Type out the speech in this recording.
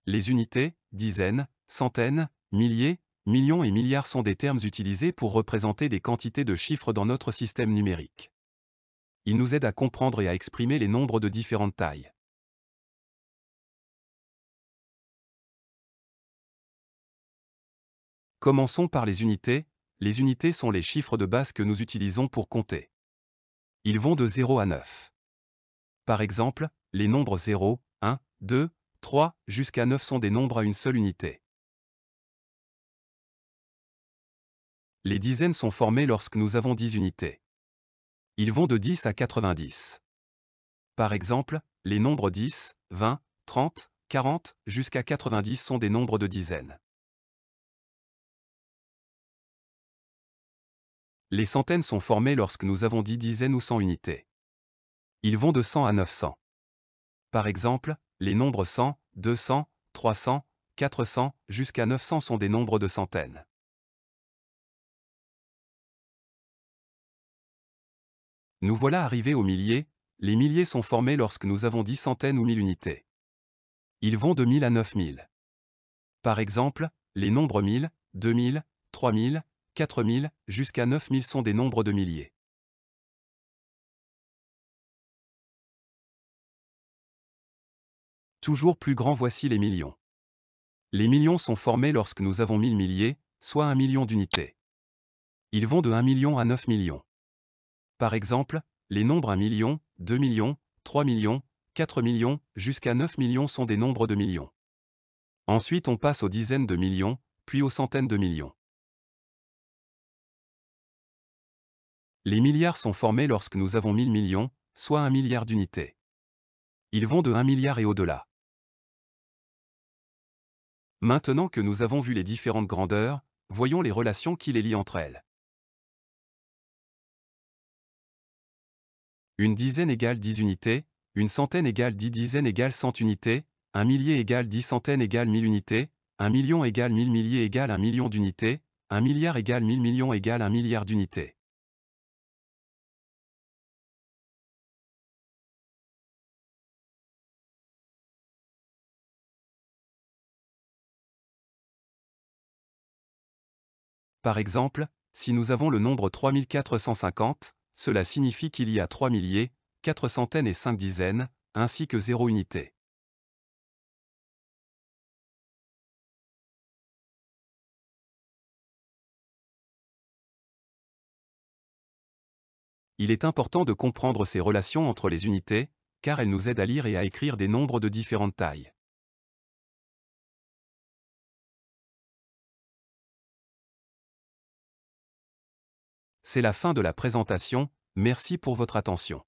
Les unités, dizaines, centaines, milliers, millions et milliards sont des termes utilisés pour représenter des quantités de chiffres dans notre système numérique. Ils nous aident à comprendre et à exprimer les nombres de différentes tailles. Commençons par les unités. Les unités sont les chiffres de base que nous utilisons pour compter. Ils vont de 0 à 9. Par exemple, les nombres 0, 1, 2, 3, jusqu'à 9 sont des nombres à une seule unité. Les dizaines sont formées lorsque nous avons 10 unités. Ils vont de 10 à 90. Par exemple, les nombres 10, 20, 30, 40, jusqu'à 90 sont des nombres de dizaines. Les centaines sont formées lorsque nous avons 10 dizaines ou 100 unités. Ils vont de 100 à 900. Par exemple, les nombres 100, 200, 300, 400, jusqu'à 900 sont des nombres de centaines. Nous voilà arrivés aux milliers. Les milliers sont formés lorsque nous avons 10 centaines ou 1000 unités. Ils vont de 1000 à 9000. Par exemple, les nombres 1000, 2000, 3000, 4000, jusqu'à 9000 sont des nombres de milliers. Toujours plus grand, voici les millions. Les millions sont formés lorsque nous avons 1000 milliers, soit 1 million d'unités. Ils vont de 1 million à 9 millions. Par exemple, les nombres 1 million, 2 millions, 3 millions, 4 millions, jusqu'à 9 millions sont des nombres de millions. Ensuite on passe aux dizaines de millions, puis aux centaines de millions. Les milliards sont formés lorsque nous avons 1000 millions, soit 1 milliard d'unités. Ils vont de 1 milliard et au-delà. Maintenant que nous avons vu les différentes grandeurs, voyons les relations qui les lient entre elles. Une dizaine égale 10 unités, une centaine égale 10 dizaines égale 100 unités, un millier égale 10 centaines égale 1000 unités, un million égale 1000 milliers égale 1 million d'unités, un milliard égale 1000 millions égale 1 milliard d'unités. Par exemple, si nous avons le nombre 3450, cela signifie qu'il y a 3 milliers, 4 centaines et 5 dizaines, ainsi que 0 unité. Il est important de comprendre ces relations entre les unités, car elles nous aident à lire et à écrire des nombres de différentes tailles. C'est la fin de la présentation, merci pour votre attention.